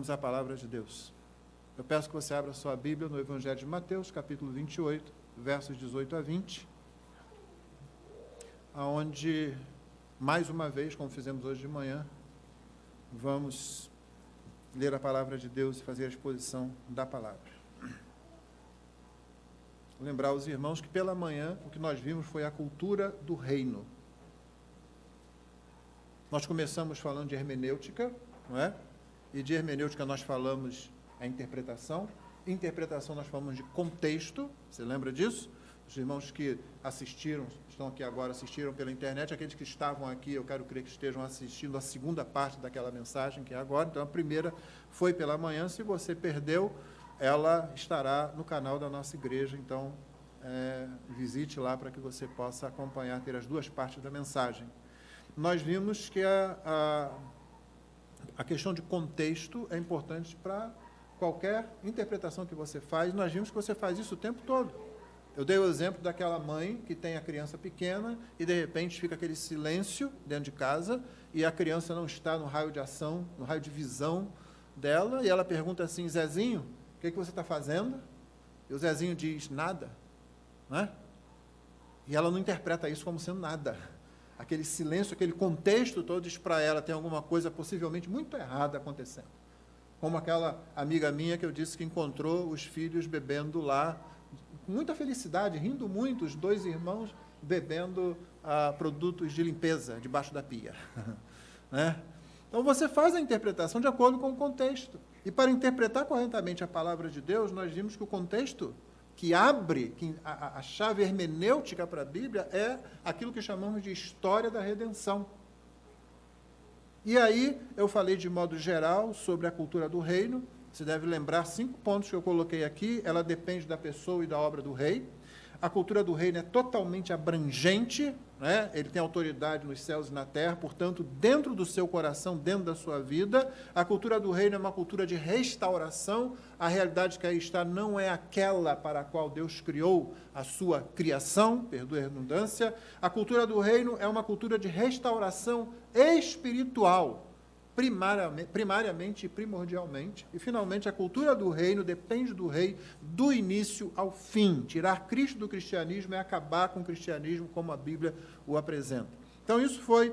Vamos à palavra de Deus. Eu peço que você abra sua Bíblia no Evangelho de Mateus, capítulo 28, versos 18 a 20, onde, mais uma vez, como fizemos hoje de manhã, vamos ler a palavra de Deus e fazer a exposição da palavra. Vou lembrar aos irmãos que pela manhã o que nós vimos foi a cultura do reino. Nós começamos falando de hermenêutica, não é? E de hermenêutica nós falamos a interpretação. Interpretação nós falamos de contexto. Você lembra disso? Os irmãos que assistiram, estão aqui agora, assistiram pela internet, aqueles que estavam aqui, eu quero crer que estejam assistindo a segunda parte daquela mensagem que é agora. Então, a primeira foi pela manhã. Se você perdeu, ela estará no canal da nossa igreja. Então, visite lá para que você possa acompanhar, ter as duas partes da mensagem. Nós vimos que a questão de contexto é importante para qualquer interpretação que você faz. Nós vimos que você faz isso o tempo todo. Eu dei o exemplo daquela mãe que tem a criança pequena e, de repente, fica aquele silêncio dentro de casa e a criança não está no raio de ação, no raio de visão dela, e ela pergunta assim: Zezinho, o que você está fazendo? E o Zezinho diz: nada. Não é? E ela não interpreta isso como sendo nada. Aquele silêncio, aquele contexto todo diz para ela: tem alguma coisa possivelmente muito errada acontecendo. Como aquela amiga minha que eu disse que encontrou os filhos bebendo lá, com muita felicidade, rindo muito, os dois irmãos bebendo produtos de limpeza debaixo da pia. Né? Então você faz a interpretação de acordo com o contexto. E para interpretar corretamente a palavra de Deus, nós vimos que o contexto que abre a chave hermenêutica para a Bíblia é aquilo que chamamos de história da redenção. E aí eu falei de modo geral sobre a cultura do reino. Você deve lembrar 5 pontos que eu coloquei aqui. Ela depende da pessoa e da obra do rei. A cultura do reino é totalmente abrangente, né? Ele tem autoridade nos céus e na terra, portanto, dentro do seu coração, dentro da sua vida. A cultura do reino é uma cultura de restauração. A realidade que aí está não é aquela para a qual Deus criou a sua criação, perdoe a redundância. A cultura do reino é uma cultura de restauração espiritual, primariamente e primordialmente. E, finalmente, a cultura do reino depende do rei do início ao fim. Tirar Cristo do cristianismo é acabar com o cristianismo como a Bíblia o apresenta. Então, isso foi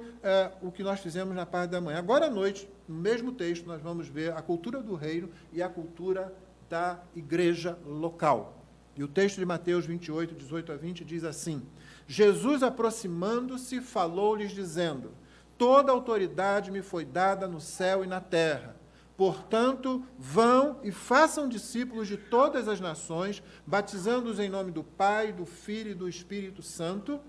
o que nós fizemos na parte da manhã. Agora à noite, no mesmo texto, nós vamos ver a cultura do reino e a cultura da igreja local. E o texto de Mateus 28, 18 a 20 diz assim: Jesus, aproximando-se, falou-lhes dizendo: toda autoridade me foi dada no céu e na terra. Portanto, vão e façam discípulos de todas as nações, batizando-os em nome do Pai, do Filho e do Espírito Santo,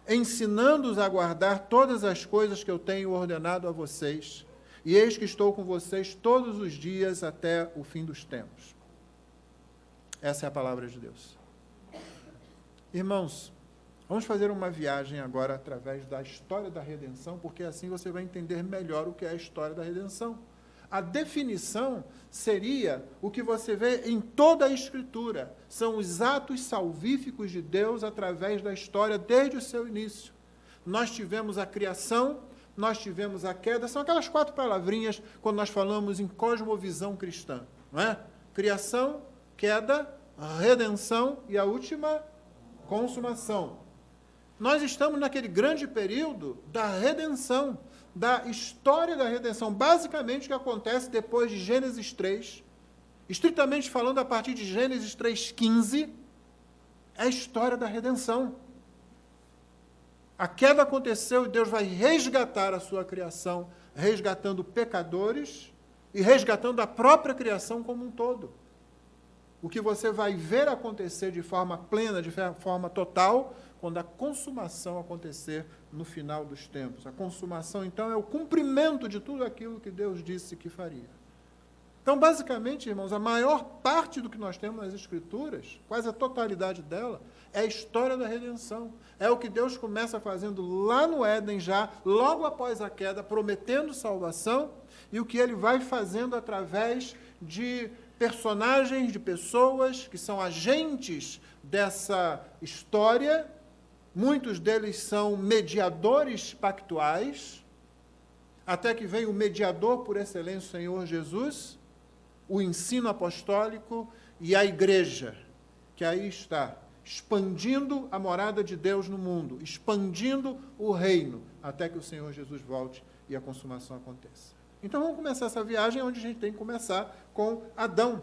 ensinando-os a guardar todas as coisas que eu tenho ordenado a vocês. E eis que estou com vocês todos os dias até o fim dos tempos. Essa é a palavra de Deus. Irmãos, vamos fazer uma viagem agora através da história da redenção, porque assim você vai entender melhor o que é a história da redenção. A definição seria o que você vê em toda a Escritura. São os atos salvíficos de Deus através da história desde o seu início. Nós tivemos a criação, nós tivemos a queda, são aquelas 4 palavrinhas quando nós falamos em cosmovisão cristã, não é? Criação, queda, redenção e a última, consumação. Nós estamos naquele grande período da redenção, da história da redenção, basicamente o que acontece depois de Gênesis 3, estritamente falando a partir de Gênesis 3,15, é a história da redenção. A queda aconteceu e Deus vai resgatar a sua criação, resgatando pecadores e resgatando a própria criação como um todo. O que você vai ver acontecer de forma plena, de forma total, quando a consumação acontecer no final dos tempos. A consumação, então, é o cumprimento de tudo aquilo que Deus disse que faria. Então, basicamente, irmãos, a maior parte do que nós temos nas Escrituras, quase a totalidade dela, é a história da redenção. É o que Deus começa fazendo lá no Éden, já logo após a queda, prometendo salvação, e o que Ele vai fazendo através de personagens, de pessoas que são agentes dessa história. Muitos deles são mediadores pactuais, até que vem o mediador por excelência, o Senhor Jesus, o ensino apostólico e a igreja, que aí está, expandindo a morada de Deus no mundo, expandindo o reino, até que o Senhor Jesus volte e a consumação aconteça. Então vamos começar essa viagem onde a gente tem que começar com Adão.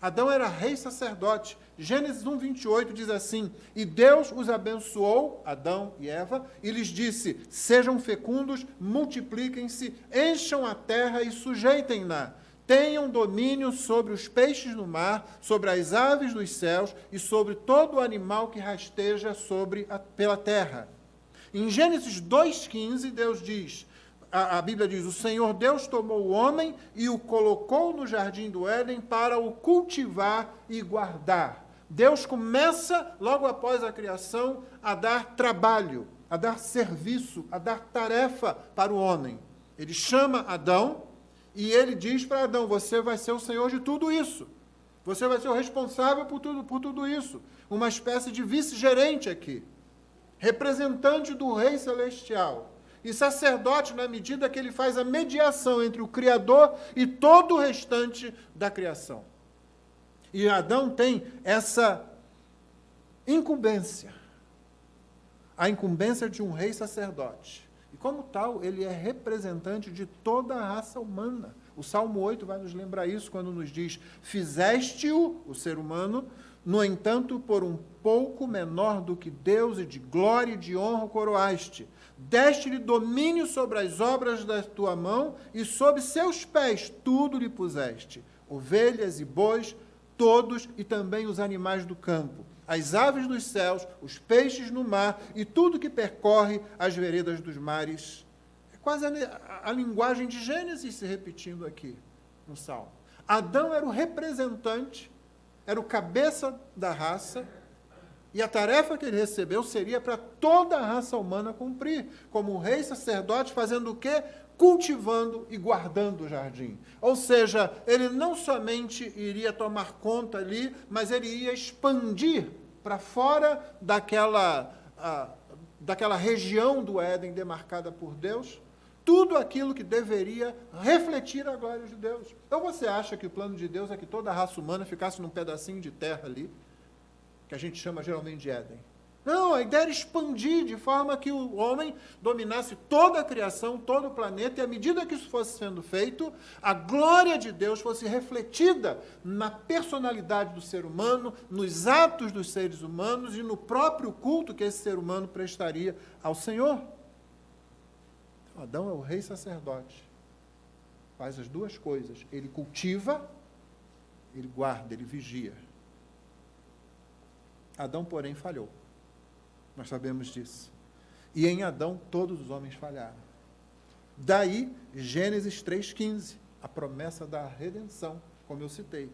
Adão era rei sacerdote. Gênesis 1, 28 diz assim: e Deus os abençoou, Adão e Eva, e lhes disse: sejam fecundos, multipliquem-se, encham a terra e sujeitem-na. Tenham domínio sobre os peixes no mar, sobre as aves dos céus e sobre todo o animal que rasteja pela terra. Em Gênesis 2,15, Deus diz, a Bíblia diz, o Senhor Deus tomou o homem e o colocou no jardim do Éden para o cultivar e guardar. Deus começa, logo após a criação, a dar trabalho, a dar serviço, a dar tarefa para o homem. Ele chama Adão e ele diz para Adão, você vai ser o senhor de tudo isso. Você vai ser o responsável por tudo isso. Uma espécie de vice-gerente aqui. Representante do Rei Celestial. E sacerdote na medida que ele faz a mediação entre o Criador e todo o restante da criação. E Adão tem essa incumbência. A incumbência de um rei sacerdote. E como tal, ele é representante de toda a raça humana. O Salmo 8 vai nos lembrar isso quando nos diz, fizeste-o, o ser humano, no entanto, por um pouco menor do que Deus, e de glória e de honra o coroaste. Deste-lhe domínio sobre as obras da tua mão, e sob seus pés tudo lhe puseste. Ovelhas e bois, todos, e também os animais do campo. As aves dos céus, os peixes no mar, e tudo que percorre as veredas dos mares. É quase a linguagem de Gênesis se repetindo aqui no Salmo. Adão era o representante, era o cabeça da raça, e a tarefa que ele recebeu seria para toda a raça humana cumprir, como um rei sacerdote fazendo o quê? Cultivando e guardando o jardim. Ou seja, ele não somente iria tomar conta ali, mas ele ia expandir para fora daquela região do Éden demarcada por Deus, tudo aquilo que deveria refletir a glória de Deus. Então você acha que o plano de Deus é que toda a raça humana ficasse num pedacinho de terra ali, que a gente chama geralmente de Éden? Não, a ideia era expandir de forma que o homem dominasse toda a criação, todo o planeta, e à medida que isso fosse sendo feito, a glória de Deus fosse refletida na personalidade do ser humano, nos atos dos seres humanos e no próprio culto que esse ser humano prestaria ao Senhor. Então, Adão é o rei sacerdote. Faz as duas coisas. Ele cultiva, ele guarda, ele vigia. Adão, porém, falhou. Nós sabemos disso. E em Adão todos os homens falharam. Daí, Gênesis 3,15, a promessa da redenção, como eu citei.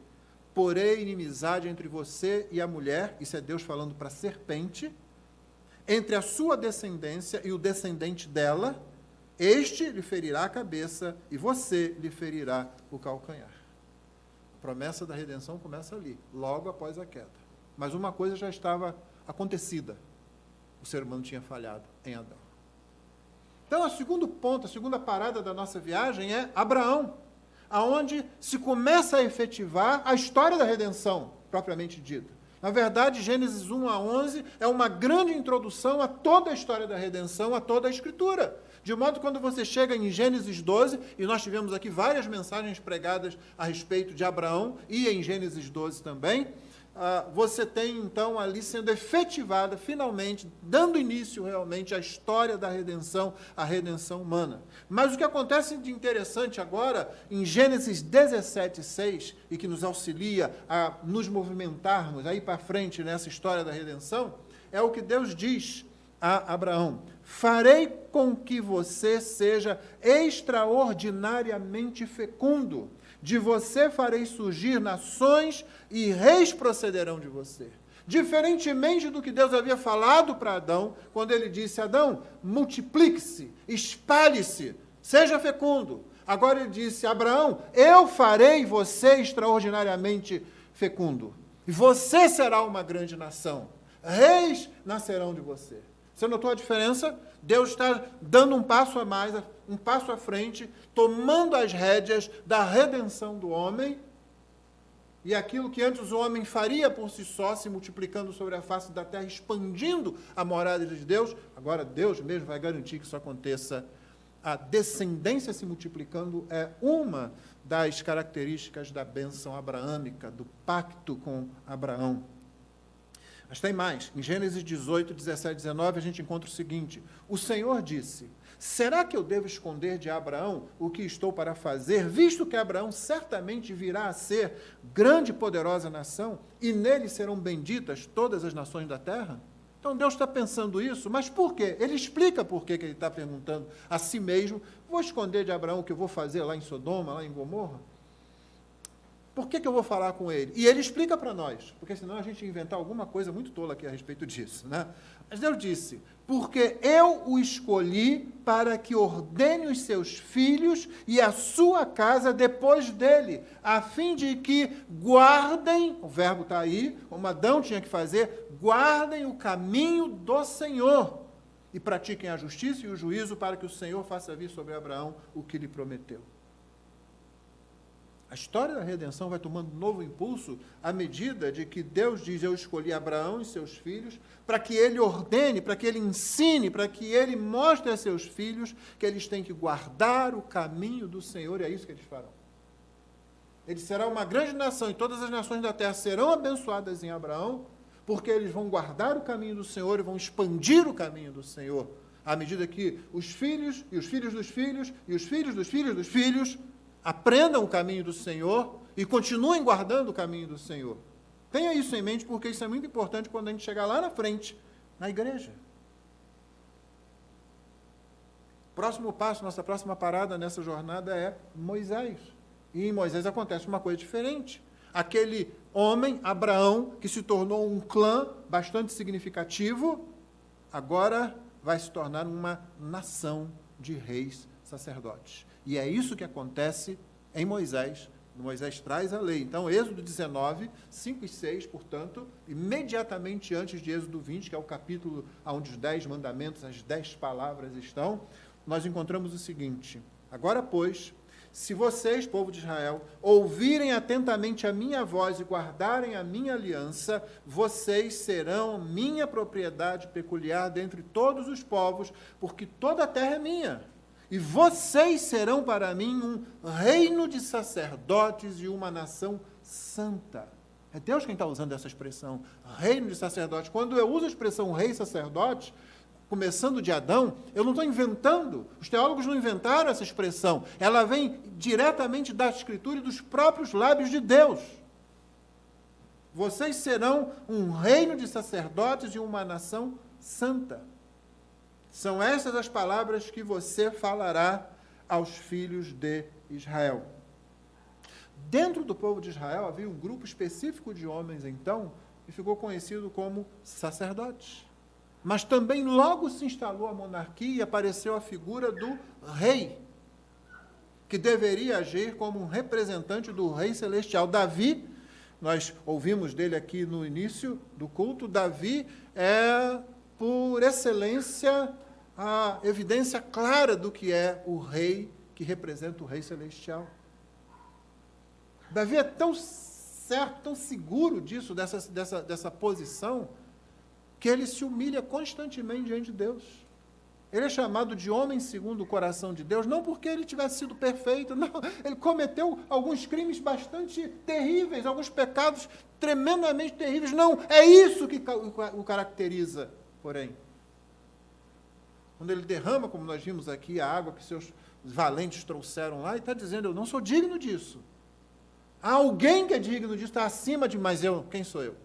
Porém, inimizade entre você e a mulher, isso é Deus falando para a serpente, entre a sua descendência e o descendente dela, este lhe ferirá a cabeça e você lhe ferirá o calcanhar. A promessa da redenção começa ali, logo após a queda. Mas uma coisa já estava acontecida. O ser humano tinha falhado em Adão. Então, o segundo ponto, a segunda parada da nossa viagem é Abraão, aonde se começa a efetivar a história da redenção, propriamente dita. Na verdade, Gênesis 1 a 11 é uma grande introdução a toda a história da redenção, a toda a Escritura. De modo que quando você chega em Gênesis 12, e nós tivemos aqui várias mensagens pregadas a respeito de Abraão, e em Gênesis 12 também, você tem, então, ali sendo efetivada, finalmente, dando início, realmente, à história da redenção, a redenção humana. Mas o que acontece de interessante agora, em Gênesis 17:6, e que nos auxilia a nos movimentarmos aí para frente nessa história da redenção, é o que Deus diz a Abraão: farei com que você seja extraordinariamente fecundo. De você farei surgir nações e reis procederão de você. Diferentemente do que Deus havia falado para Adão, quando ele disse, Adão, multiplique-se, espalhe-se, seja fecundo. Agora ele disse, Abraão, eu farei você extraordinariamente fecundo. E você será uma grande nação. Reis nascerão de você. Você notou a diferença? Deus está dando um passo a mais, um passo à frente, tomando as rédeas da redenção do homem, e aquilo que antes o homem faria por si só, se multiplicando sobre a face da terra, expandindo a morada de Deus, agora Deus mesmo vai garantir que isso aconteça. A descendência se multiplicando é uma das características da bênção abraâmica, do pacto com Abraão. Mas tem mais. Em Gênesis 18, 17, 19, a gente encontra o seguinte: o Senhor disse: será que eu devo esconder de Abraão o que estou para fazer, visto que Abraão certamente virá a ser grande e poderosa nação, e nele serão benditas todas as nações da terra? Então Deus está pensando isso, mas por quê? Ele explica por que ele está perguntando a si mesmo: vou esconder de Abraão o que eu vou fazer lá em Sodoma, lá em Gomorra? Por que eu vou falar com ele? E ele explica para nós, porque senão a gente ia inventar alguma coisa muito tola aqui a respeito disso, né? Mas Deus disse: porque eu o escolhi para que ordene os seus filhos e a sua casa depois dele, a fim de que guardem, o verbo está aí, como Adão tinha que fazer, guardem o caminho do Senhor e pratiquem a justiça e o juízo, para que o Senhor faça vir sobre Abraão o que lhe prometeu. A história da redenção vai tomando novo impulso à medida de que Deus diz: eu escolhi Abraão e seus filhos para que ele ordene, para que ele ensine, para que ele mostre a seus filhos que eles têm que guardar o caminho do Senhor, e é isso que eles farão. Ele será uma grande nação, e todas as nações da terra serão abençoadas em Abraão, porque eles vão guardar o caminho do Senhor e vão expandir o caminho do Senhor, à medida que os filhos, e os filhos dos filhos, e os filhos dos filhos dos filhos aprendam o caminho do Senhor e continuem guardando o caminho do Senhor. Tenha isso em mente, porque isso é muito importante quando a gente chegar lá na frente, na igreja. Próximo passo, nossa próxima parada nessa jornada é Moisés. E em Moisés acontece uma coisa diferente. Aquele homem, Abraão, que se tornou um clã bastante significativo, agora vai se tornar uma nação de reis sacerdotes. E é isso que acontece em Moisés. Moisés traz a lei. Então, Êxodo 19, 5 e 6, portanto, imediatamente antes de Êxodo 20, que é o capítulo onde os 10 mandamentos, as 10 palavras estão, nós encontramos o seguinte: agora, pois, se vocês, povo de Israel, ouvirem atentamente a minha voz e guardarem a minha aliança, vocês serão minha propriedade peculiar dentre todos os povos, porque toda a terra é minha. E vocês serão para mim um reino de sacerdotes e uma nação santa. É Deus quem está usando essa expressão, reino de sacerdotes. Quando eu uso a expressão rei e sacerdote, começando de Adão, eu não estou inventando. Os teólogos não inventaram essa expressão. Ela vem diretamente da Escritura e dos próprios lábios de Deus. Vocês serão um reino de sacerdotes e uma nação santa. São essas as palavras que você falará aos filhos de Israel. Dentro do povo de Israel havia um grupo específico de homens, então, que ficou conhecido como sacerdotes. Mas também logo se instalou a monarquia e apareceu a figura do rei, que deveria agir como um representante do rei celestial. Davi, nós ouvimos dele aqui no início do culto, Davi é, por excelência, a evidência clara do que é o rei que representa o rei celestial. Davi é tão certo, tão seguro disso, dessa posição, que ele se humilha constantemente diante de Deus. Ele é chamado de homem segundo o coração de Deus, não porque ele tivesse sido perfeito, não. Ele cometeu alguns crimes bastante terríveis, alguns pecados tremendamente terríveis. Não, é isso que o caracteriza, porém. Quando ele derrama, como nós vimos aqui, a água que seus valentes trouxeram lá, ele está dizendo: eu não sou digno disso. Há alguém que é digno disso, está acima de, mas quem sou eu?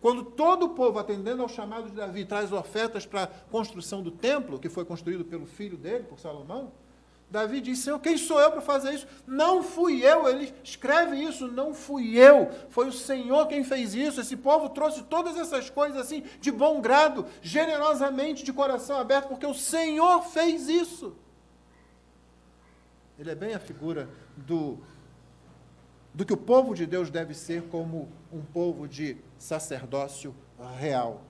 Quando todo o povo, atendendo ao chamado de Davi, traz ofertas para a construção do templo, que foi construído pelo filho dele, por Salomão, Davi diz: Senhor, quem sou eu para fazer isso? Não fui eu. Ele escreve isso: não fui eu. Foi o Senhor quem fez isso. Esse povo trouxe todas essas coisas assim, de bom grado, generosamente, de coração aberto, porque o Senhor fez isso. Ele é bem a figura do que o povo de Deus deve ser, como um povo de sacerdócio real.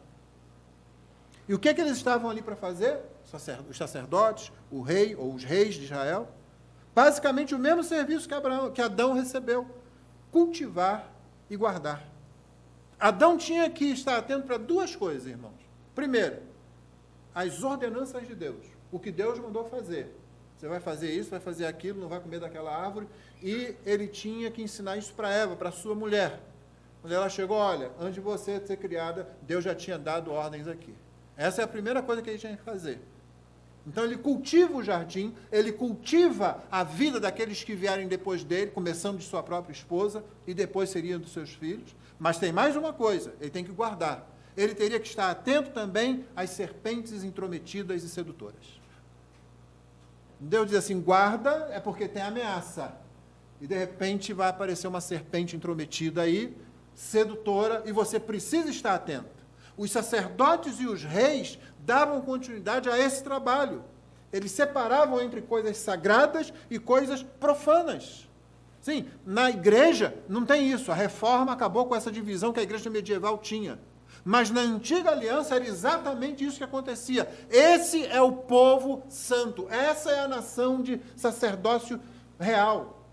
E o que eles estavam ali para fazer? os sacerdotes, o rei ou os reis de Israel, basicamente o mesmo serviço que Adão recebeu, cultivar e guardar. Adão tinha que estar atento para duas coisas, irmãos. Primeiro, as ordenanças de Deus, o que Deus mandou fazer. Você vai fazer isso, vai fazer aquilo, não vai comer daquela árvore. E ele tinha que ensinar isso para Eva, para sua mulher. Quando ela chegou, olha, antes de você ser criada, Deus já tinha dado ordens aqui. Essa é a primeira coisa que ele tinha que fazer. Então ele cultiva o jardim, ele cultiva a vida daqueles que vierem depois dele, começando de sua própria esposa, e depois seriam dos seus filhos. Mas tem mais uma coisa, ele tem que guardar. Ele teria que estar atento também às serpentes intrometidas e sedutoras. Deus diz assim, guarda, é porque tem ameaça. E de repente vai aparecer uma serpente intrometida aí, sedutora, e você precisa estar atento. Os sacerdotes e os reis davam continuidade a esse trabalho. Eles separavam entre coisas sagradas e coisas profanas. Sim, na igreja não tem isso. A reforma acabou com essa divisão que a igreja medieval tinha. Mas na antiga aliança era exatamente isso que acontecia. Esse é o povo santo. Essa é a nação de sacerdócio real.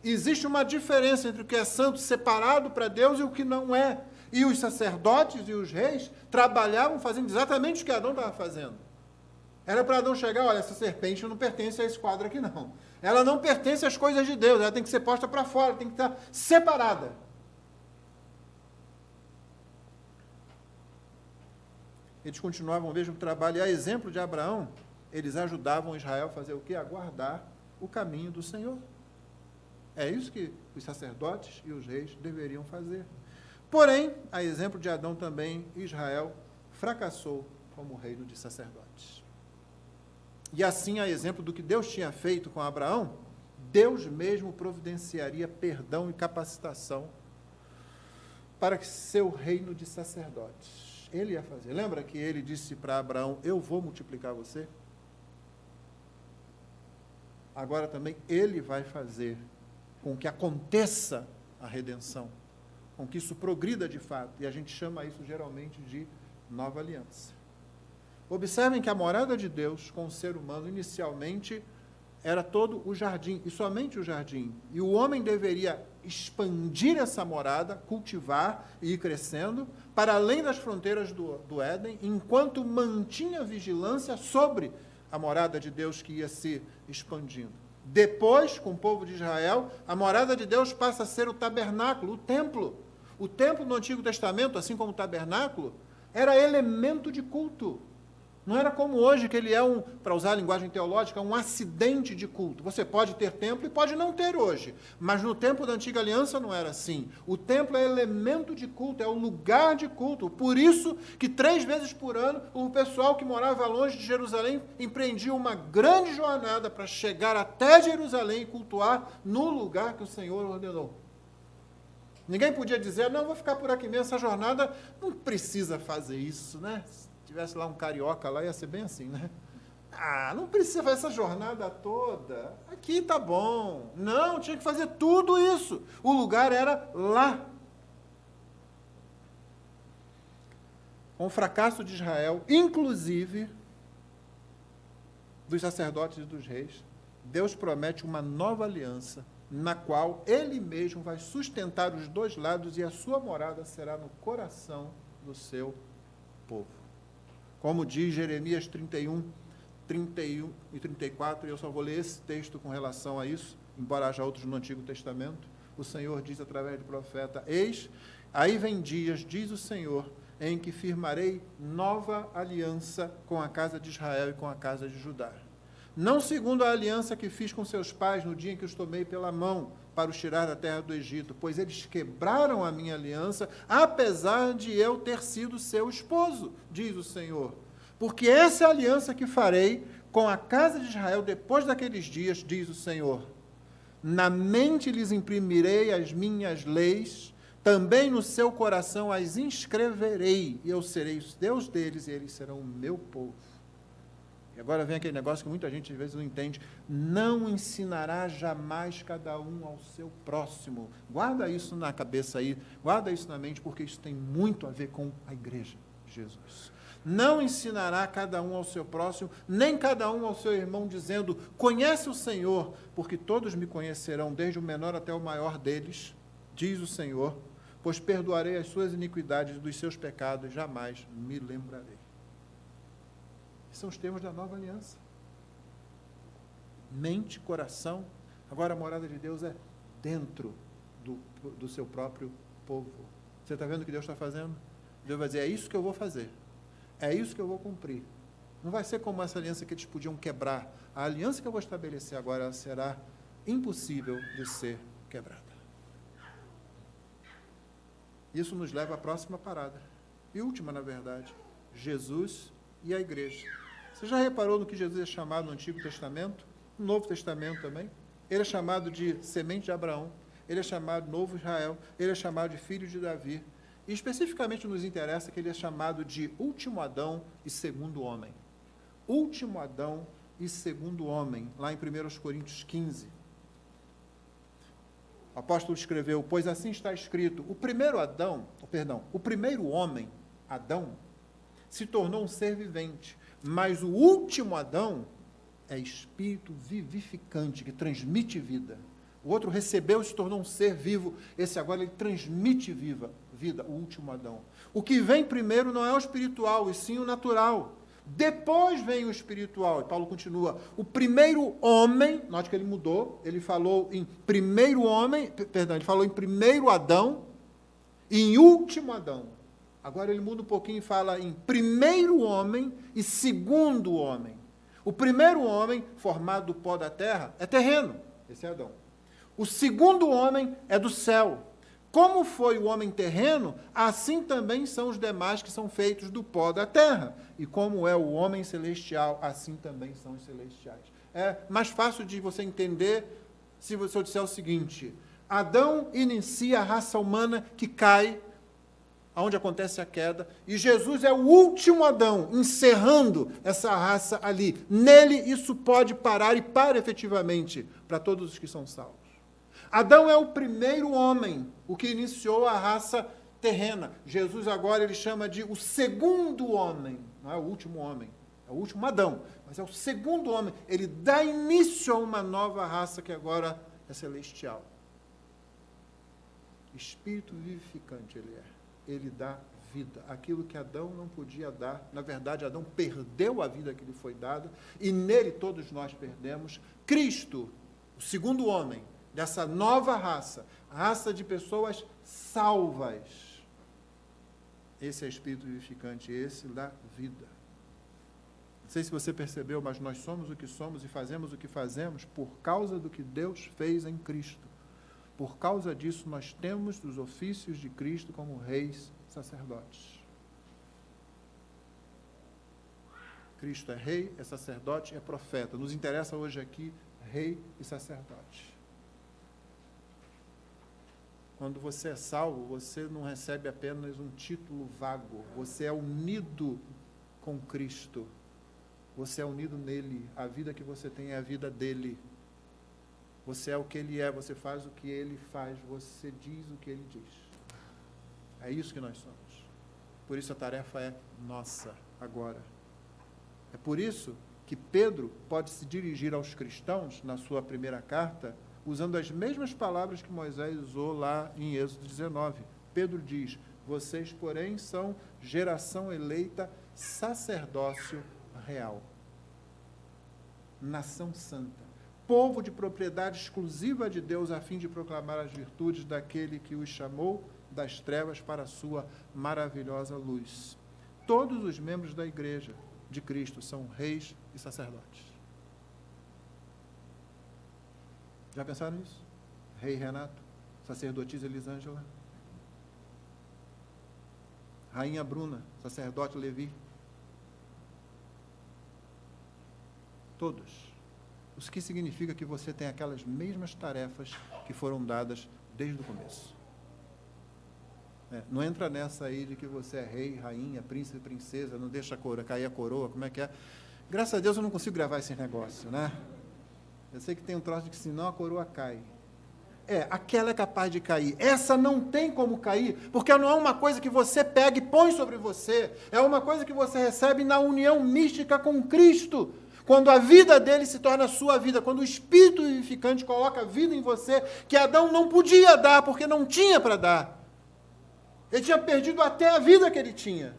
Existe uma diferença entre o que é santo separado para Deus e o que não é. E os sacerdotes e os reis trabalhavam fazendo exatamente o que Adão estava fazendo. Era para Adão chegar, olha, essa serpente não pertence a esse quadro aqui não. Ela não pertence às coisas de Deus, ela tem que ser posta para fora, tem que estar separada. Eles continuavam o mesmo trabalho, e a exemplo de Abraão, eles ajudavam Israel a fazer o quê? A guardar o caminho do Senhor. É isso que os sacerdotes e os reis deveriam fazer. Porém, a exemplo de Adão também, Israel fracassou como reino de sacerdotes. E assim, a exemplo do que Deus tinha feito com Abraão, Deus mesmo providenciaria perdão e capacitação para seu reino de sacerdotes. Ele ia fazer. Lembra que ele disse para Abraão, eu vou multiplicar você? Agora também ele vai fazer com que aconteça a redenção, com que isso progrida de fato, e a gente chama isso geralmente de nova aliança. Observem que a morada de Deus com o ser humano, inicialmente, era todo o jardim, e somente o jardim. E o homem deveria expandir essa morada, cultivar e ir crescendo, para além das fronteiras do Éden, enquanto mantinha vigilância sobre a morada de Deus que ia se expandindo. Depois, com o povo de Israel, a morada de Deus passa a ser o tabernáculo, o templo. O templo no Antigo Testamento, assim como o tabernáculo, era elemento de culto. Não era como hoje, que ele é para usar a linguagem teológica, um acidente de culto. Você pode ter templo e pode não ter hoje. Mas no tempo da Antiga Aliança não era assim. O templo é elemento de culto, é o lugar de culto. Por isso que 3 vezes por ano, o pessoal que morava longe de Jerusalém empreendia uma grande jornada para chegar até Jerusalém e cultuar no lugar que o Senhor ordenou. Ninguém podia dizer, não, vou ficar por aqui mesmo, essa jornada não precisa fazer isso, né? Se tivesse lá um carioca lá, ia ser bem assim, né? Ah, não precisa fazer essa jornada toda. Aqui tá bom. Não, tinha que fazer tudo isso. O lugar era lá. Com o fracasso de Israel, inclusive dos sacerdotes e dos reis, Deus promete uma nova aliança, na qual Ele mesmo vai sustentar os dois lados e a sua morada será no coração do seu povo. Como diz Jeremias 31 e 34, e eu só vou ler esse texto com relação a isso, embora haja outros no Antigo Testamento, o Senhor diz através do profeta, eis, aí vem dias, diz o Senhor, em que firmarei nova aliança com a casa de Israel e com a casa de Judá. Não segundo a aliança que fiz com seus pais no dia em que os tomei pela mão para os tirar da terra do Egito, pois eles quebraram a minha aliança, apesar de eu ter sido seu esposo, diz o Senhor. Porque essa é a aliança que farei com a casa de Israel depois daqueles dias, diz o Senhor. Na mente lhes imprimirei as minhas leis, também no seu coração as inscreverei, e eu serei o Deus deles, e eles serão o meu povo. E agora vem aquele negócio que muita gente às vezes não entende. Não ensinará jamais cada um ao seu próximo. Guarda isso na cabeça aí, guarda isso na mente, porque isso tem muito a ver com a igreja de Jesus. Não ensinará cada um ao seu próximo, nem cada um ao seu irmão, dizendo, conhece o Senhor, porque todos me conhecerão, desde o menor até o maior deles, diz o Senhor, pois perdoarei as suas iniquidades e dos seus pecados, jamais me lembrarei. Esses são os termos da nova aliança. Mente, coração. Agora a morada de Deus é dentro do seu próprio povo. Você está vendo o que Deus está fazendo? Deus vai dizer, é isso que eu vou fazer. É isso que eu vou cumprir. Não vai ser como essa aliança que eles podiam quebrar. A aliança que eu vou estabelecer agora será impossível de ser quebrada. Isso nos leva à próxima parada. E última, na verdade. Jesus e a igreja. Você já reparou no que Jesus é chamado no Antigo Testamento? No Novo Testamento também? Ele é chamado de semente de Abraão. Ele é chamado de Novo Israel. Ele é chamado de filho de Davi. E especificamente nos interessa que ele é chamado de último Adão e segundo homem. Último Adão e segundo homem, lá em 1 Coríntios 15. O apóstolo escreveu, pois assim está escrito, o primeiro homem, Adão, se tornou um ser vivente, mas o último Adão é espírito vivificante, que transmite vida. O outro recebeu e se tornou um ser vivo, esse agora ele transmite vida, o último Adão. O que vem primeiro não é o espiritual, e sim o natural. Depois vem o espiritual, e Paulo continua, o primeiro homem, note que ele mudou, ele falou em primeiro homem, ele falou em primeiro Adão e em último Adão. Agora ele muda um pouquinho e fala em primeiro homem e segundo homem. O primeiro homem, formado do pó da terra, é terreno, esse é Adão. O segundo homem é do céu. Como foi o homem terreno, assim também são os demais que são feitos do pó da terra. E como é o homem celestial, assim também são os celestiais. É mais fácil de você entender se eu disser o seguinte: Adão inicia a raça humana que cai, onde acontece a queda, e Jesus é o último Adão, encerrando essa raça ali. Nele isso pode parar e para efetivamente para todos os que são salvos. Adão é o primeiro homem, o que iniciou a raça terrena. Jesus agora ele chama de o segundo homem, não é o último homem, é o último Adão, mas é o segundo homem. Ele dá início a uma nova raça que agora é celestial. Espírito vivificante ele é. Ele dá vida. Aquilo que Adão não podia dar, na verdade Adão perdeu a vida que lhe foi dada, e nele todos nós perdemos. Cristo, o segundo homem, dessa nova raça, raça de pessoas salvas. Esse é espírito vivificante, esse dá vida. Não sei se você percebeu, mas nós somos o que somos e fazemos o que fazemos por causa do que Deus fez em Cristo. Por causa disso, nós temos os ofícios de Cristo como reis sacerdotes. Cristo é rei, é sacerdote, é profeta. Nos interessa hoje aqui rei e sacerdote. Quando você é salvo, você não recebe apenas um título vago. Você é unido com Cristo. Você é unido nele. A vida que você tem é a vida dele. Você é o que ele é, você faz o que ele faz, você diz o que ele diz. É isso que nós somos. Por isso a tarefa é nossa agora. É por isso que Pedro pode se dirigir aos cristãos, na sua primeira carta, usando as mesmas palavras que Moisés usou lá em Êxodo 19. Pedro diz, vocês, porém, são geração eleita, sacerdócio real, nação santa, povo de propriedade exclusiva de Deus, a fim de proclamar as virtudes daquele que os chamou das trevas para a sua maravilhosa luz. Todos os membros da igreja de Cristo são reis e sacerdotes. Já pensaram nisso? Rei Renato, sacerdotisa Elisângela, Rainha Bruna, sacerdote Levi. Todos. O que significa que você tem aquelas mesmas tarefas que foram dadas desde o começo. Não entra nessa aí de que você é rei, rainha, príncipe, princesa, não deixa cair a coroa, como é que é? Graças a Deus eu não consigo gravar esse negócio, né? Eu sei que tem um troço de que senão a coroa cai. aquela é capaz de cair. Essa não tem como cair, porque não é uma coisa que você pega e põe sobre você. É uma coisa que você recebe na união mística com Cristo. Quando a vida dele se torna a sua vida, quando o Espírito vivificante coloca a vida em você, que Adão não podia dar, porque não tinha para dar. Ele tinha perdido até a vida que ele tinha.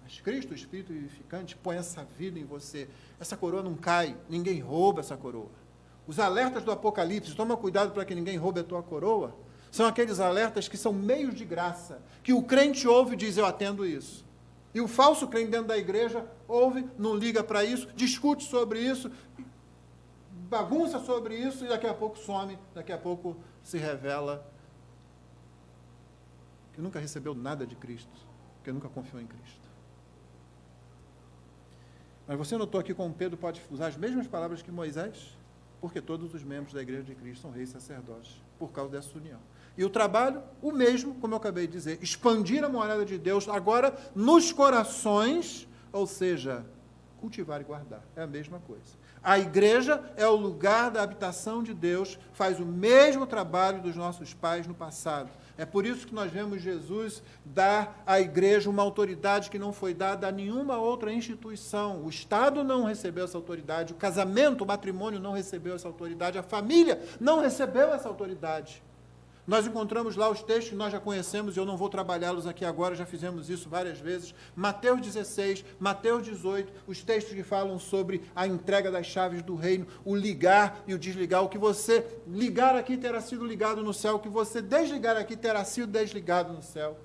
Mas Cristo, o Espírito vivificante, põe essa vida em você. Essa coroa não cai, ninguém rouba essa coroa. Os alertas do Apocalipse, toma cuidado para que ninguém roube a tua coroa, são aqueles alertas que são meios de graça, que o crente ouve e diz, eu atendo isso. E o falso crente dentro da igreja ouve, não liga para isso, discute sobre isso, bagunça sobre isso e daqui a pouco some, daqui a pouco se revela que nunca recebeu nada de Cristo, que nunca confiou em Cristo. Mas você notou aqui como Pedro pode usar as mesmas palavras que Moisés? Porque todos os membros da igreja de Cristo são reis sacerdotes, por causa dessa união. E o trabalho, o mesmo, como eu acabei de dizer, expandir a morada de Deus agora nos corações, ou seja, cultivar e guardar. É a mesma coisa. A igreja é o lugar da habitação de Deus, faz o mesmo trabalho dos nossos pais no passado. É por isso que nós vemos Jesus dar à igreja uma autoridade que não foi dada a nenhuma outra instituição. O Estado não recebeu essa autoridade, o casamento, o matrimônio não recebeu essa autoridade, a família não recebeu essa autoridade. Nós encontramos lá os textos que nós já conhecemos, e eu não vou trabalhá-los aqui agora, já fizemos isso várias vezes. Mateus 16, Mateus 18, os textos que falam sobre a entrega das chaves do reino, o ligar e o desligar. O que você ligar aqui terá sido ligado no céu, o que você desligar aqui terá sido desligado no céu.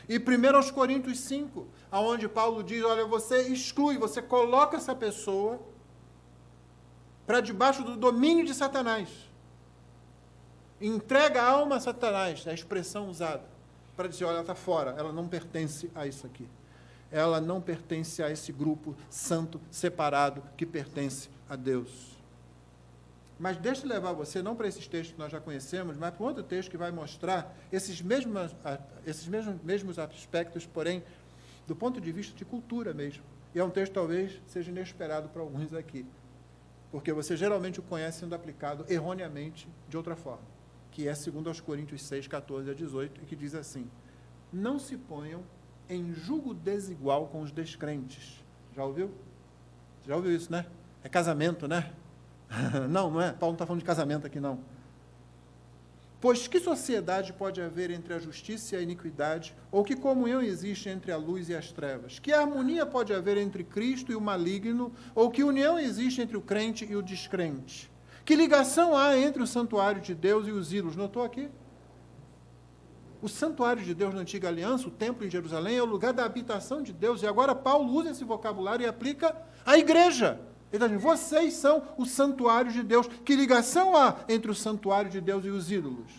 E 1 Coríntios 5, onde Paulo diz, olha, você exclui, você coloca essa pessoa para debaixo do domínio de Satanás. Entrega a alma a Satanás, é a expressão usada, para dizer, olha, ela está fora, ela não pertence a isso aqui. Ela não pertence a esse grupo santo, separado, que pertence a Deus. Mas deixa eu levar você, não para esses textos que nós já conhecemos, mas para um outro texto que vai mostrar esses mesmos aspectos, porém, do ponto de vista de cultura mesmo. E é um texto talvez seja inesperado para alguns aqui, porque você geralmente o conhece sendo aplicado erroneamente de outra forma, que é 2 Coríntios 6, 14 a 18, e que diz assim, não se ponham em julgo desigual com os descrentes. Já ouviu? Já ouviu isso, né? É casamento, né? Não é? Paulo não está falando de casamento aqui, não. Pois que sociedade pode haver entre a justiça e a iniquidade? Ou que comunhão existe entre a luz e as trevas? Que harmonia pode haver entre Cristo e o maligno? Ou que união existe entre o crente e o descrente? Que ligação há entre o santuário de Deus e os ídolos? Notou aqui? O santuário de Deus na antiga aliança, o templo em Jerusalém, é o lugar da habitação de Deus. E agora Paulo usa esse vocabulário e aplica à igreja. Ele está dizendo, vocês são o santuário de Deus. Que ligação há entre o santuário de Deus e os ídolos?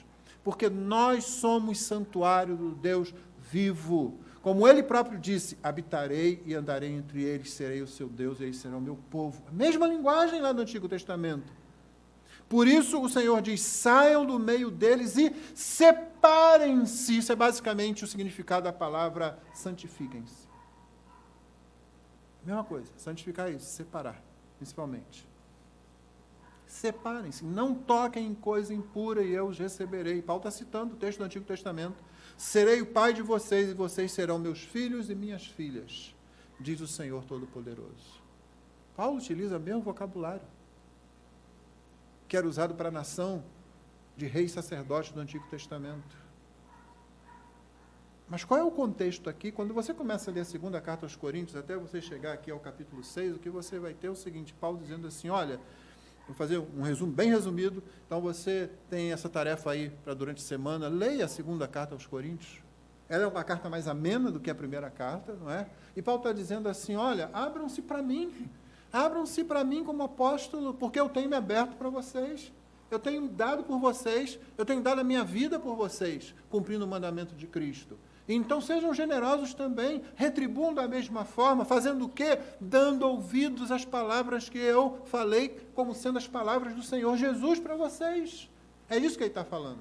Porque nós somos santuário do Deus vivo. Como ele próprio disse, habitarei e andarei entre eles, serei o seu Deus e eles serão o meu povo. A mesma linguagem lá do Antigo Testamento. Por isso o Senhor diz, saiam do meio deles e separem-se. Isso é basicamente o significado da palavra santifiquem-se. Mesma coisa, santificar é isso, separar, principalmente. Separem-se, não toquem em coisa impura e eu os receberei. Paulo está citando o texto do Antigo Testamento. Serei o pai de vocês e vocês serão meus filhos e minhas filhas, diz o Senhor Todo-Poderoso. Paulo utiliza o mesmo vocabulário que era usado para a nação de reis sacerdotes do Antigo Testamento. Mas qual é o contexto aqui? Quando você começa a ler a segunda carta aos Coríntios, até você chegar aqui ao capítulo 6, o que você vai ter é o seguinte, Paulo dizendo assim, olha, vou fazer um resumo bem resumido, então você tem essa tarefa aí para durante a semana, leia a segunda carta aos Coríntios. Ela é uma carta mais amena do que a primeira carta, não é? E Paulo está dizendo assim, olha, abram-se para mim como apóstolo, porque eu tenho me aberto para vocês, eu tenho dado por vocês, eu tenho dado a minha vida por vocês, cumprindo o mandamento de Cristo. Então sejam generosos também, retribuam da mesma forma, fazendo o quê? Dando ouvidos às palavras que eu falei, como sendo as palavras do Senhor Jesus para vocês. É isso que ele está falando.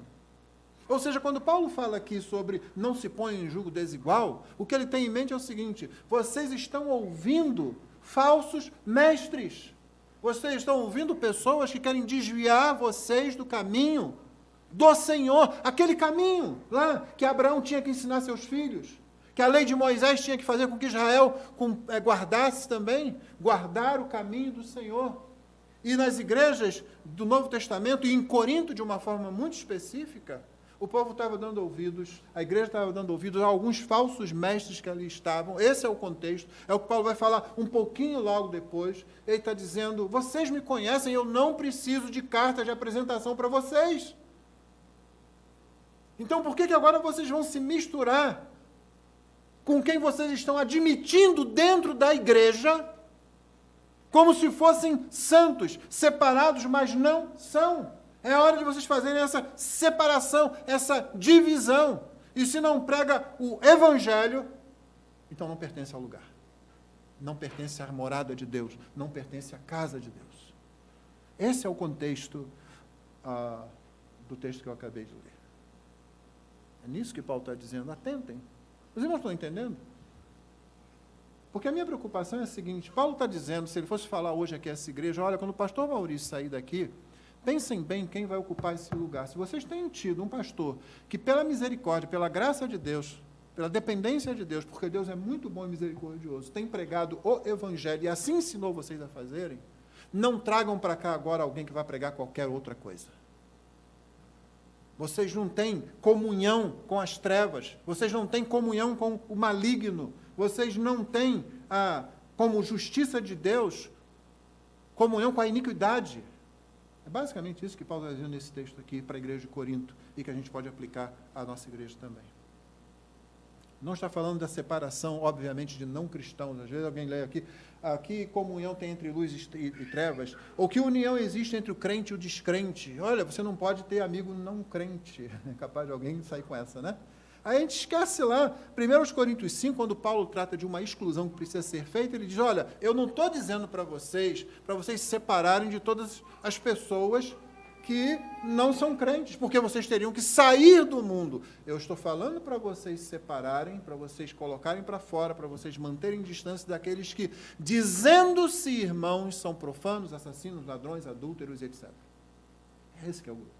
Ou seja, quando Paulo fala aqui sobre não se põe em julgo desigual, o que ele tem em mente é o seguinte, vocês estão ouvindo falsos mestres, Vocês estão ouvindo pessoas que querem desviar vocês do caminho do Senhor, aquele caminho lá que Abraão tinha que ensinar seus filhos, que a lei de Moisés tinha que fazer com que Israel guardasse também, guardar o caminho do Senhor. E nas igrejas do Novo Testamento, e em Corinto de uma forma muito específica, o povo estava dando ouvidos, a igreja estava dando ouvidos a alguns falsos mestres que ali estavam. Esse é o contexto, é o que Paulo vai falar um pouquinho logo depois. Ele está dizendo, vocês me conhecem, eu não preciso de carta de apresentação para vocês. Então, por que agora vocês vão se misturar com quem vocês estão admitindo dentro da igreja, como se fossem santos, separados, mas não são? É hora de vocês fazerem essa separação, essa divisão. E se não prega o evangelho, então não pertence ao lugar. Não pertence à morada de Deus, não pertence à casa de Deus. Esse é o contexto do texto que eu acabei de ler. É nisso que Paulo está dizendo, atentem. Os irmãos estão entendendo? Porque a minha preocupação é a seguinte, Paulo está dizendo, se ele fosse falar hoje aqui a essa igreja, olha, quando o pastor Maurício sair daqui, pensem bem quem vai ocupar esse lugar. Se vocês têm tido um pastor que, pela misericórdia, pela graça de Deus, pela dependência de Deus, porque Deus é muito bom e misericordioso, tem pregado o evangelho e assim ensinou vocês a fazerem, não tragam para cá agora alguém que vai pregar qualquer outra coisa. Vocês não têm comunhão com as trevas, vocês não têm comunhão com o maligno, vocês não têm, como justiça de Deus, comunhão com a iniquidade. É basicamente isso que Paulo está dizendo nesse texto aqui para a igreja de Corinto e que a gente pode aplicar à nossa igreja também. Não está falando da separação, obviamente, de não cristãos. Às vezes alguém lê aqui, que comunhão tem entre luz e trevas, ou que união existe entre o crente e o descrente. Olha, você não pode ter amigo não crente. É capaz de alguém sair com essa, né? Aí a gente esquece lá, 1 Coríntios 5, quando Paulo trata de uma exclusão que precisa ser feita, ele diz, olha, eu não estou dizendo para vocês se separarem de todas as pessoas que não são crentes, porque vocês teriam que sair do mundo. Eu estou falando para vocês se separarem, para vocês colocarem para fora, para vocês manterem distância daqueles que, dizendo-se irmãos, são profanos, assassinos, ladrões, adúlteros, etc. É esse que é o grupo.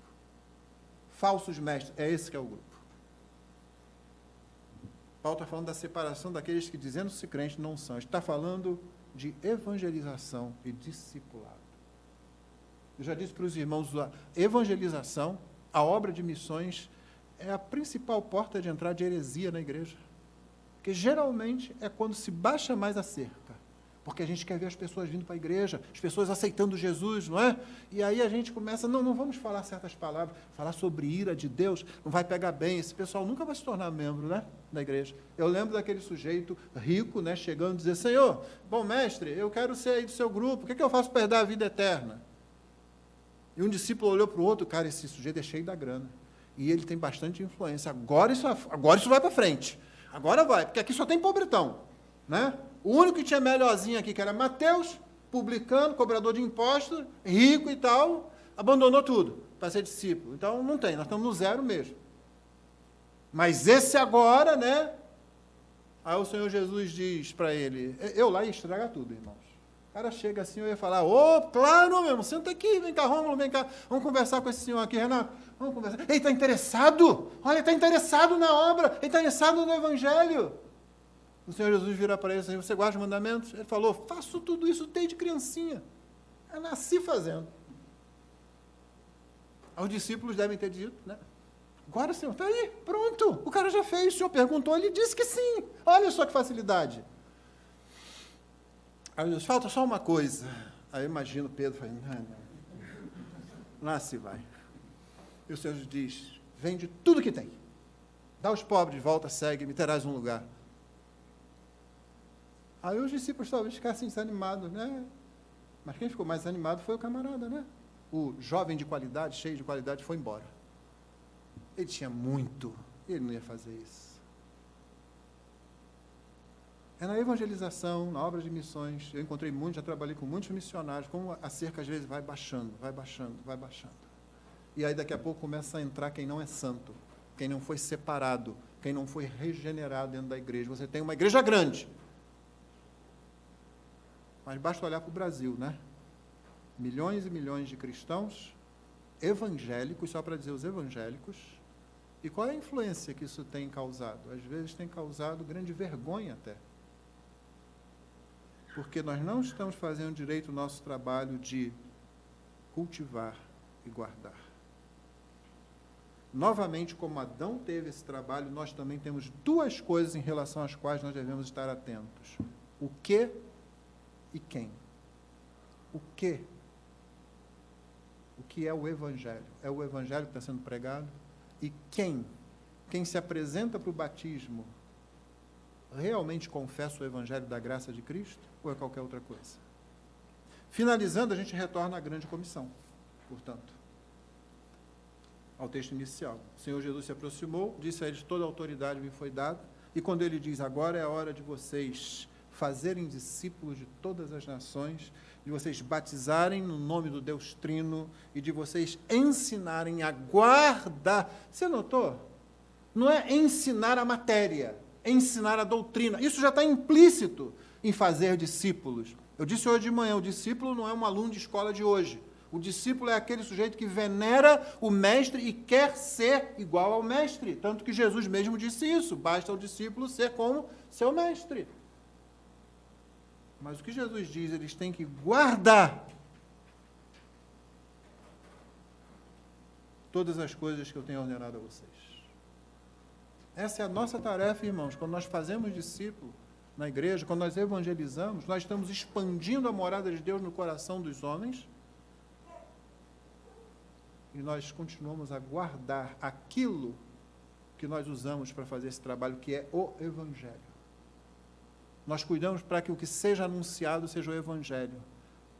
Falsos mestres, é esse que é o grupo. Paulo está falando da separação daqueles que, dizendo-se crentes, não são. Está falando de evangelização e discipulado. Eu já disse para os irmãos, a evangelização, a obra de missões, é a principal porta de entrada de heresia na igreja. Porque geralmente é quando se baixa mais a cerca. Porque a gente quer ver as pessoas vindo para a igreja, as pessoas aceitando Jesus, não é? E aí a gente começa, não vamos falar certas palavras, falar sobre ira de Deus, não vai pegar bem, esse pessoal nunca vai se tornar membro, né, da igreja. Eu lembro daquele sujeito rico, né, chegando e dizer, Senhor, bom mestre, eu quero ser aí do seu grupo, o que eu faço para herdar a vida eterna? E um discípulo olhou para o outro, cara, esse sujeito é cheio da grana, e ele tem bastante influência, agora isso vai para frente, agora vai, porque aqui só tem pobretão, né? O único que tinha melhorzinho aqui, que era Mateus, publicano, cobrador de impostos, rico e tal, abandonou tudo para ser discípulo. Então, não tem, nós estamos no zero mesmo. Mas esse agora, né? Aí o Senhor Jesus diz para ele, eu lá ia estragar tudo, irmãos. O cara chega assim, eu ia falar, claro, meu irmão, senta aqui, vem cá, Rômulo, vem cá, vamos conversar com esse senhor aqui, Renato, vamos conversar. Ele está interessado, olha, ele está interessado na obra, ele está interessado no evangelho. O Senhor Jesus vira para ele e diz, você guarda os mandamentos? Ele falou, faço tudo isso desde criancinha. Eu nasci fazendo. Os discípulos devem ter dito, né? Agora, Senhor, está aí, pronto. O cara já fez, o Senhor perguntou, ele disse que sim. Olha só que facilidade. Aí Jesus, falta só uma coisa. Aí eu imagino Pedro falando, lá se vai. E o Senhor diz, vende tudo que tem. Dá aos pobres de volta, segue, me terás um lugar. Aí os discípulos talvez ficassem desanimados, né? Mas quem ficou mais animado foi o camarada, né? O jovem de qualidade, cheio de qualidade, foi embora. Ele tinha muito, ele não ia fazer isso. É na evangelização, na obra de missões, eu encontrei muitos, já trabalhei com muitos missionários, como a cerca às vezes vai baixando, vai baixando, vai baixando. E aí daqui a pouco começa a entrar quem não é santo, quem não foi separado, quem não foi regenerado dentro da igreja. Você tem uma igreja grande, mas basta olhar para o Brasil, né? milhões e milhões de cristãos evangélicos, só para dizer os evangélicos, e qual é a influência que isso tem causado? Às vezes tem causado grande vergonha até. Porque nós não estamos fazendo direito o nosso trabalho de cultivar e guardar. Novamente, como Adão teve esse trabalho, nós também temos duas coisas em relação às quais nós devemos estar atentos. O que e quem. O que? O que é o Evangelho? É o Evangelho que está sendo pregado? E quem? Quem se apresenta para o batismo realmente confessa o Evangelho da graça de Cristo? Ou é qualquer outra coisa? Finalizando, a gente retorna à grande comissão, portanto, ao texto inicial. O Senhor Jesus se aproximou, disse a eles: toda a autoridade me foi dada, e quando ele diz: agora é a hora de vocês fazerem discípulos de todas as nações, de vocês batizarem no nome do Deus Trino e de vocês ensinarem a guardar. Você notou? Não é ensinar a matéria, é ensinar a doutrina. Isso já está implícito em fazer discípulos. Eu disse hoje de manhã, o discípulo não é um aluno de escola de hoje. O discípulo é aquele sujeito que venera o mestre e quer ser igual ao mestre. Tanto que Jesus mesmo disse isso: basta o discípulo ser como seu mestre. Mas o que Jesus diz, eles têm que guardar todas as coisas que eu tenho ordenado a vocês. Essa é a nossa tarefa, irmãos. Quando nós fazemos discípulo na igreja, quando nós evangelizamos, nós estamos expandindo a morada de Deus no coração dos homens e nós continuamos a guardar aquilo que nós usamos para fazer esse trabalho, que é o Evangelho. Nós cuidamos para que o que seja anunciado seja o Evangelho.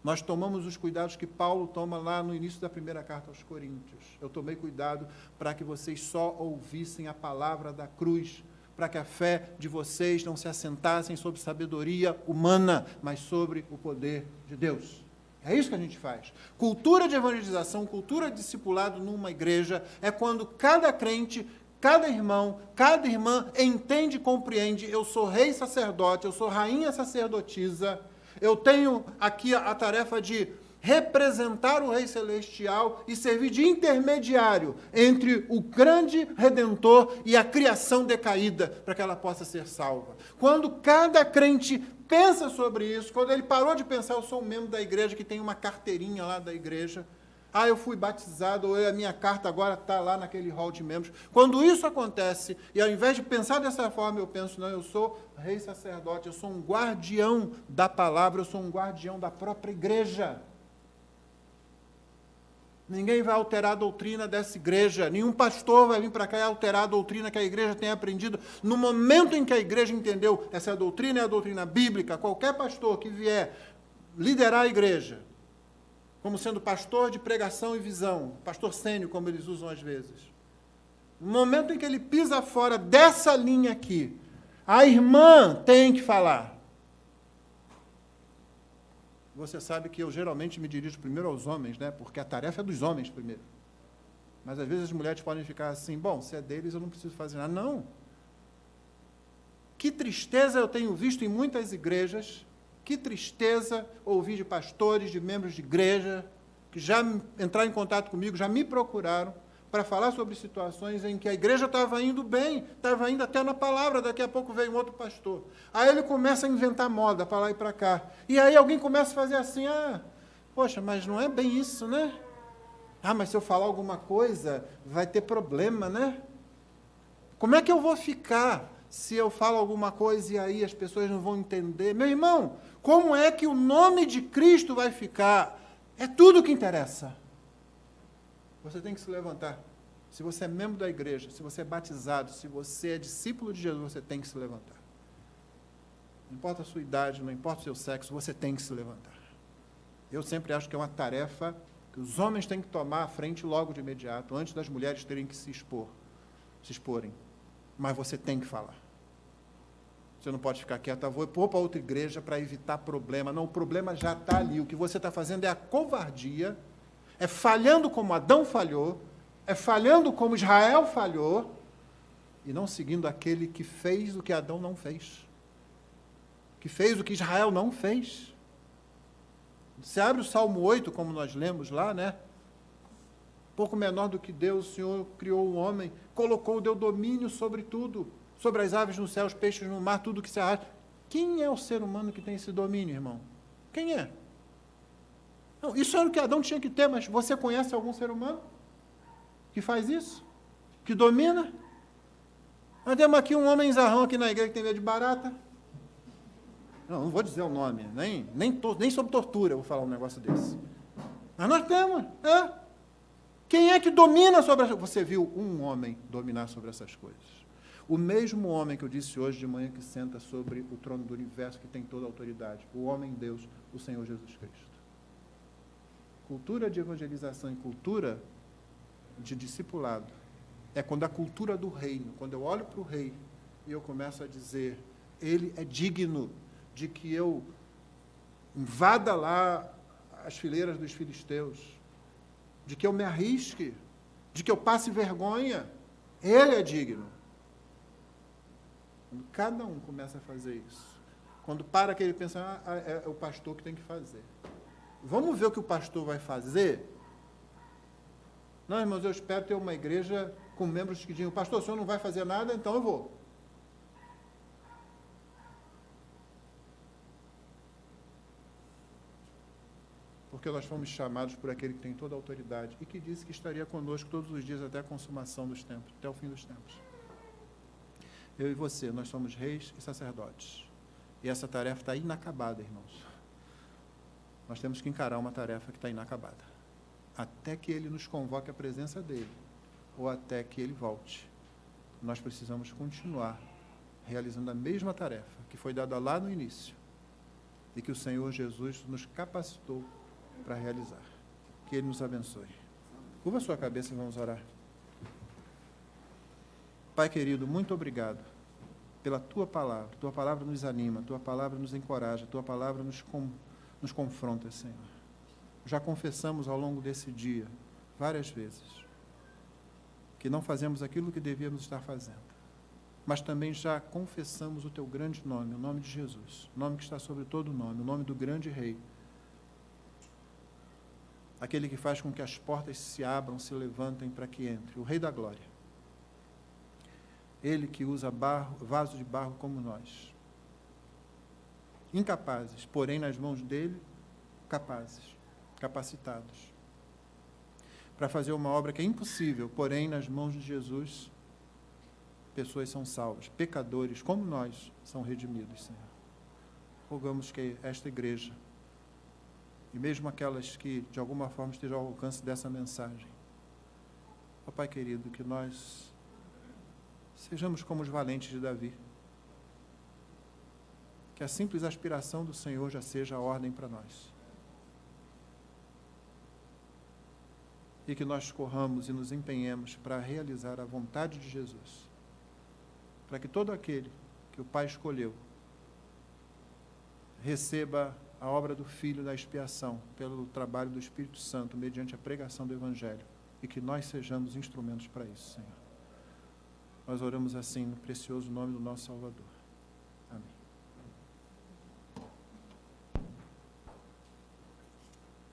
Nós tomamos os cuidados que Paulo toma lá no início da primeira carta aos Coríntios. Eu tomei cuidado para que vocês só ouvissem a palavra da cruz, para que a fé de vocês não se assentassem sobre sabedoria humana, mas sobre o poder de Deus. É isso que a gente faz. Cultura de evangelização, cultura de discipulado numa igreja é quando cada crente, cada irmão, cada irmã entende e compreende: eu sou rei sacerdote, eu sou rainha sacerdotisa, eu tenho aqui a tarefa de representar o Rei Celestial e servir de intermediário entre o grande Redentor e a criação decaída, para que ela possa ser salva. Quando cada crente pensa sobre isso, quando ele parou de pensar: eu sou um membro da igreja que tem uma carteirinha lá da igreja, eu fui batizado, ou a minha carta agora está lá naquele hall de membros. Quando isso acontece, e ao invés de pensar dessa forma, eu penso: não, eu sou rei sacerdote, eu sou um guardião da palavra, eu sou um guardião da própria igreja. Ninguém vai alterar a doutrina dessa igreja, nenhum pastor vai vir para cá e alterar a doutrina que a igreja tem aprendido. No momento em que a igreja entendeu essa doutrina é a doutrina bíblica, qualquer pastor que vier liderar a igreja, como sendo pastor de pregação e visão, pastor sênior, como eles usam às vezes, no momento em que ele pisa fora dessa linha aqui, a irmã tem que falar. Você sabe que eu geralmente me dirijo primeiro aos homens, né? Porque a tarefa é dos homens primeiro. Mas às vezes as mulheres podem ficar assim: bom, se é deles eu não preciso fazer nada. Não. Que tristeza eu tenho visto em muitas igrejas, que tristeza ouvir de pastores, de membros de igreja, que já entraram em contato comigo, já me procuraram para falar sobre situações em que a igreja estava indo bem, estava indo até na palavra, daqui a pouco veio um outro pastor. Aí ele começa a inventar moda para lá e para cá. E aí alguém começa a fazer assim: poxa, mas não é bem isso, né? Mas se eu falar alguma coisa, vai ter problema, né? Como é que eu vou ficar se eu falo alguma coisa e aí as pessoas não vão entender? Meu irmão, como é que o nome de Cristo vai ficar? É tudo o que interessa. Você tem que se levantar. Se você é membro da igreja, se você é batizado, se você é discípulo de Jesus, você tem que se levantar. Não importa a sua idade, não importa o seu sexo, você tem que se levantar. Eu sempre acho que é uma tarefa que os homens têm que tomar à frente logo de imediato, antes das mulheres terem que se exporem. Mas você tem que falar. Você não pode ficar quieto: vou pôr para outra igreja para evitar problema. Não, o problema já está ali. O que você está fazendo é a covardia, é falhando como Adão falhou, é falhando como Israel falhou, e não seguindo aquele que fez o que Adão não fez, que fez o que Israel não fez. Você abre o Salmo 8, como nós lemos lá, né? Pouco menor do que Deus, o Senhor criou o homem, colocou, deu domínio sobre tudo, sobre as aves no céu, os peixes no mar, tudo que se arrasta. Quem é o ser humano que tem esse domínio, irmão? Quem é? Não, isso era o que Adão tinha que ter, mas você conhece algum ser humano que faz isso? Que domina? Nós temos aqui um homem zarrão aqui na igreja que tem medo de barata. Não vou dizer o nome, nem sobre tortura eu vou falar um negócio desse. Mas nós temos, Quem é que domina sobre as... Você viu um homem dominar sobre essas coisas? O mesmo homem que eu disse hoje de manhã que senta sobre o trono do universo, que tem toda a autoridade. O homem Deus, o Senhor Jesus Cristo. Cultura de evangelização e cultura de discipulado é quando a cultura do reino, quando eu olho para o rei e eu começo a dizer, ele é digno de que eu invada lá as fileiras dos filisteus, de que eu me arrisque, de que eu passe vergonha, ele é digno. Quando cada um começa a fazer isso, quando para que ele pensa, é o pastor que tem que fazer. Vamos ver o que o pastor vai fazer? Não, irmãos, eu espero ter uma igreja com membros que digam, pastor, o senhor não vai fazer nada, então eu vou. Porque nós fomos chamados por aquele que tem toda a autoridade e que disse que estaria conosco todos os dias até a consumação dos tempos, até o fim dos tempos. Eu e você, nós somos reis e sacerdotes. E essa tarefa está inacabada, irmãos. Nós temos que encarar uma tarefa que está inacabada. Até que ele nos convoque à presença dele, ou até que ele volte. Nós precisamos continuar realizando a mesma tarefa que foi dada lá no início e que o Senhor Jesus nos capacitou para realizar. Que ele nos abençoe. Curva a sua cabeça e vamos orar. Pai querido, muito obrigado pela tua palavra. Tua palavra nos anima, tua palavra nos encoraja, tua palavra nos confronta, Senhor. Já confessamos ao longo desse dia, várias vezes, que não fazemos aquilo que devíamos estar fazendo. Mas também já confessamos o teu grande nome, o nome de Jesus, o nome que está sobre todo nome, o nome do grande Rei. Aquele que faz com que as portas se abram, se levantem para que entre, o Rei da Glória. Ele que usa vaso de barro como nós. Incapazes, porém nas mãos dele, capacitados. Para fazer uma obra que é impossível, porém nas mãos de Jesus, pessoas são salvas. Pecadores, como nós, são redimidos, Senhor. Rogamos que esta igreja, e mesmo aquelas que de alguma forma estejam ao alcance dessa mensagem, ó Pai querido, que nós sejamos como os valentes de Davi. Que a simples aspiração do Senhor já seja a ordem para nós. E que nós corramos e nos empenhemos para realizar a vontade de Jesus. Para que todo aquele que o Pai escolheu receba a obra do Filho da expiação pelo trabalho do Espírito Santo, mediante a pregação do Evangelho. E que nós sejamos instrumentos para isso, Senhor. Nós oramos assim no precioso nome do nosso Salvador.